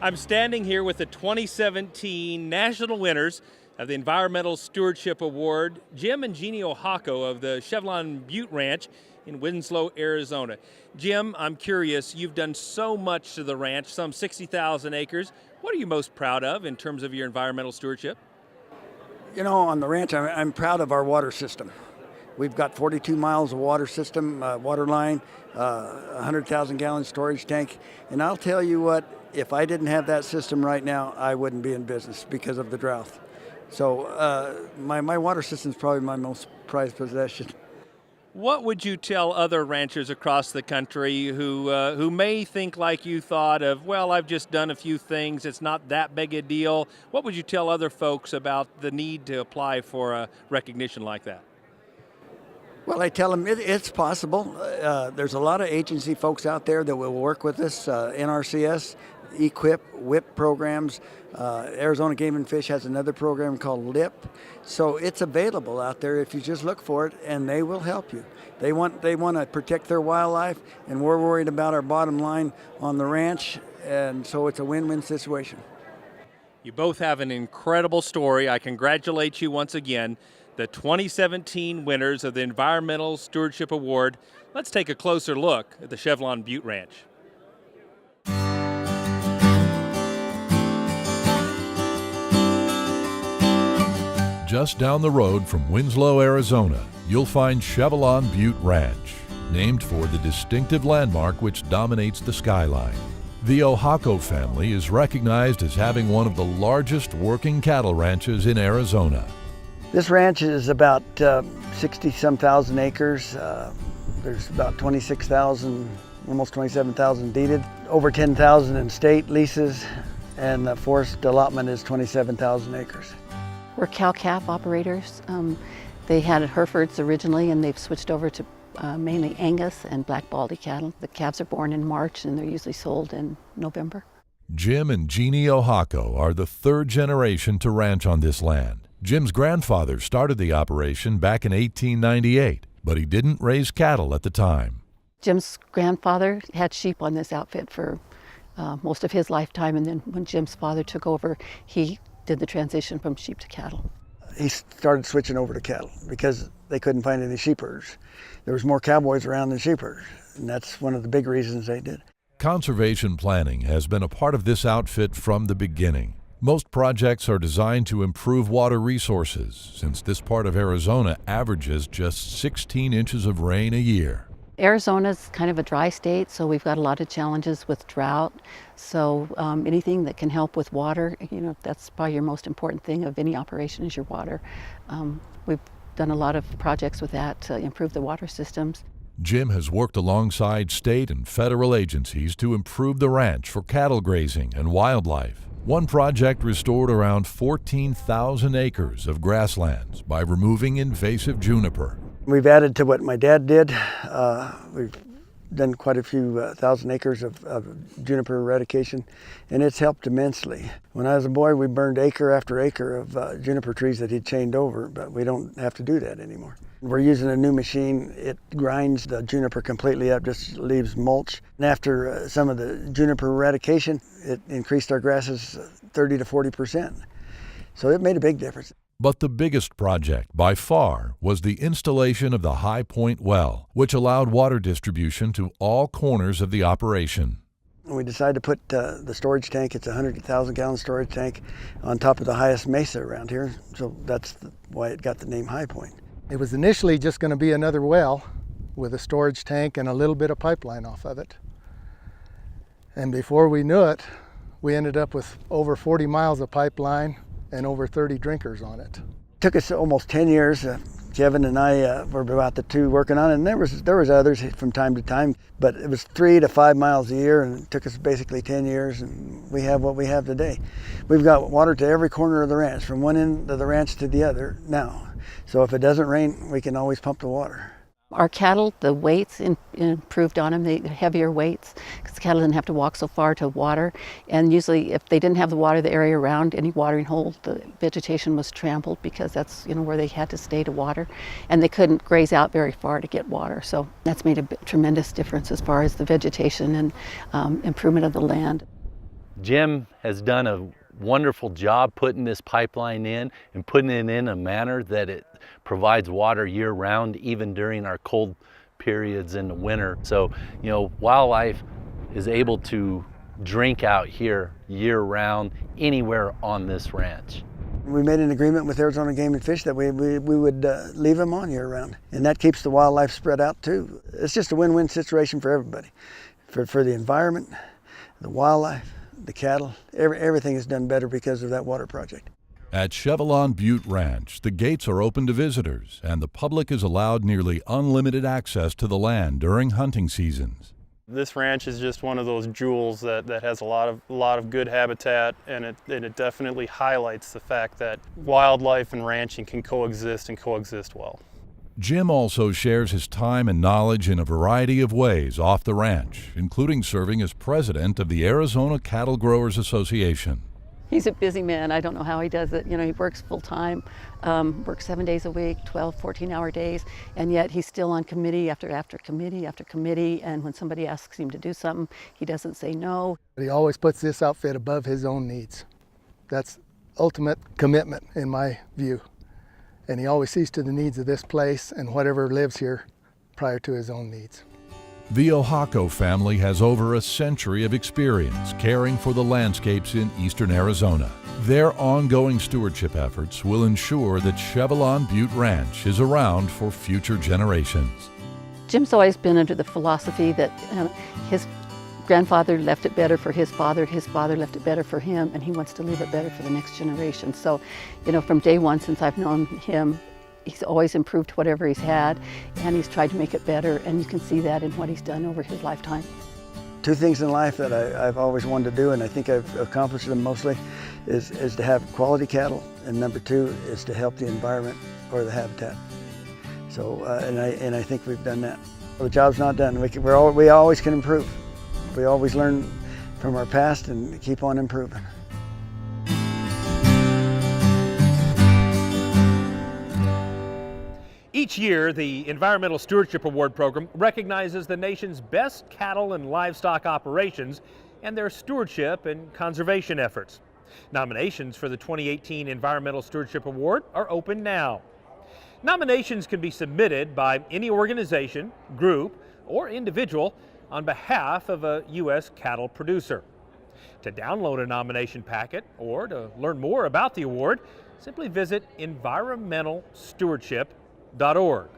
I'm standing here with the 2017 national winners of the Environmental Stewardship Award, Jim and Jeannie Ohako of the Chevelon Butte Ranch in Winslow, Arizona. Jim, I'm curious, you've done so much to the ranch, some 60,000 acres. What are you most proud of in terms of your environmental stewardship? You know, on the ranch, I'm proud of our water system. We've got 42 miles of water system, water line, 100,000 gallon storage tank. And I'll tell you what, if I didn't have that system right now, I wouldn't be in business because of the drought. So my water system is probably my most prized possession. What would you tell other ranchers across the country who may think like you thought of, well, I've just done a few things, it's not that big a deal? What would you tell other folks about the need to apply for a recognition like that? Well, I tell them it's possible. There's a lot of agency folks out there that will work with us, NRCS, EQIP, WIP programs. Arizona Game and Fish has another program called LIP. So it's available out there if you just look for it, and they will help you. They want to protect their wildlife, and we're worried about our bottom line on the ranch, and so it's a win-win situation. You both have an incredible story. I congratulate you once again, the 2017 winners of the Environmental Stewardship Award. Let's take a closer look at the Chevelon Butte Ranch. Just down the road from Winslow, Arizona, you'll find Chevelon Butte Ranch, named for the distinctive landmark which dominates the skyline. The Ohako family is recognized as having one of the largest working cattle ranches in Arizona. This ranch is about 60-some thousand acres. There's about 26,000, almost 27,000 deeded, over 10,000 in state leases, and the forest allotment is 27,000 acres. We're cow-calf operators. They had Herefords originally, and they've switched over to mainly Angus and Black Baldy cattle. The calves are born in March, and they're usually sold in November. Jim and Jeannie Ohako are the third generation to ranch on this land. Jim's grandfather started the operation back in 1898, but he didn't raise cattle at the time. Jim's grandfather had sheep on this outfit for most of his lifetime, and then when Jim's father took over, he did the transition from sheep to cattle. He started switching over to cattle because they couldn't find any sheep herders. There was more cowboys around than sheep herders, and that's one of the big reasons they did. Conservation planning has been a part of this outfit from the beginning. Most projects are designed to improve water resources, since this part of Arizona averages just 16 inches of rain a year. Arizona's kind of a dry state, so we've got a lot of challenges with drought. So anything that can help with water, that's probably your most important thing of any operation is your water. We've done a lot of projects with that to improve the water systems. Jim has worked alongside state and federal agencies to improve the ranch for cattle grazing and wildlife. One project restored around 14,000 acres of grasslands by removing invasive juniper. We've added to what my dad did. We've done quite a few thousand acres of juniper eradication, and it's helped immensely. When I was a boy, we burned acre after acre of juniper trees that he'd chained over, but we don't have to do that anymore. We're using a new machine. It grinds the juniper completely up, just leaves mulch. And after some of the juniper eradication, it increased our grasses 30 to 40%. So it made a big difference. But the biggest project by far was the installation of the High Point well, which allowed water distribution to all corners of the operation. We decided to put the storage tank, it's a 100,000 gallon storage tank, on top of the highest mesa around here. So that's why it got the name High Point. It was initially just going to be another well with a storage tank and a little bit of pipeline off of it. And before we knew it, we ended up with over 40 miles of pipeline and over 30 drinkers on it. It took us almost 10 years. Kevin and I were about the two working on it, and there was others from time to time, but it was 3 to 5 miles a year, and it took us basically 10 years, and we have what we have today. We've got water to every corner of the ranch, from one end of the ranch to the other now. So if it doesn't rain, we can always pump the water. Our cattle, the weights improved on them, the heavier weights, because the cattle didn't have to walk so far to water. And usually if they didn't have the water, the area around any watering hole, the vegetation was trampled because that's where they had to stay to water. And they couldn't graze out very far to get water. So that's made a tremendous difference as far as the vegetation and improvement of the land. Jim has done a wonderful job putting this pipeline in and putting it in a manner that it provides water year-round, even during our cold periods in the winter. So, you know, wildlife is able to drink out here year-round anywhere on this ranch. We made an agreement with Arizona Game and Fish that we would leave them on year-round, and that keeps the wildlife spread out too. It's just a win-win situation for everybody, for the environment, the wildlife, the cattle. Everything is done better because of that water project. At Chevelon Butte Ranch, the gates are open to visitors, and the public is allowed nearly unlimited access to the land during hunting seasons. This ranch is just one of those jewels that has a lot of good habitat, and it definitely highlights the fact that wildlife and ranching can coexist and coexist well. Jim also shares his time and knowledge in a variety of ways off the ranch, including serving as president of the Arizona Cattle Growers Association. He's a busy man. I don't know how he does it. You know, he works full time, works 7 days a week, 12, 14-hour days, and yet he's still on committee after committee after committee, and when somebody asks him to do something, he doesn't say no. He always puts this outfit above his own needs. That's ultimate commitment in my view. And he always sees to the needs of this place and whatever lives here prior to his own needs. The Ohako family has over a century of experience caring for the landscapes in eastern Arizona. Their ongoing stewardship efforts will ensure that Chevelon Butte Ranch is around for future generations. Jim's always been under the philosophy that his grandfather left it better for his father left it better for him, and he wants to leave it better for the next generation. So, you know, from day one since I've known him, he's always improved whatever he's had, and he's tried to make it better, and you can see that in what he's done over his lifetime. Two things in life that I've always wanted to do, and I think I've accomplished them mostly, is to have quality cattle, and number two is to help the environment or the habitat. So, and I think we've done that. The job's not done. We always can improve. We always learn from our past and keep on improving. Each year, the Environmental Stewardship Award program recognizes the nation's best cattle and livestock operations and their stewardship and conservation efforts. Nominations for the 2018 Environmental Stewardship Award are open now. Nominations can be submitted by any organization, group, or individual on behalf of a U.S. cattle producer. To download a nomination packet or to learn more about the award, simply visit environmentalstewardship.org.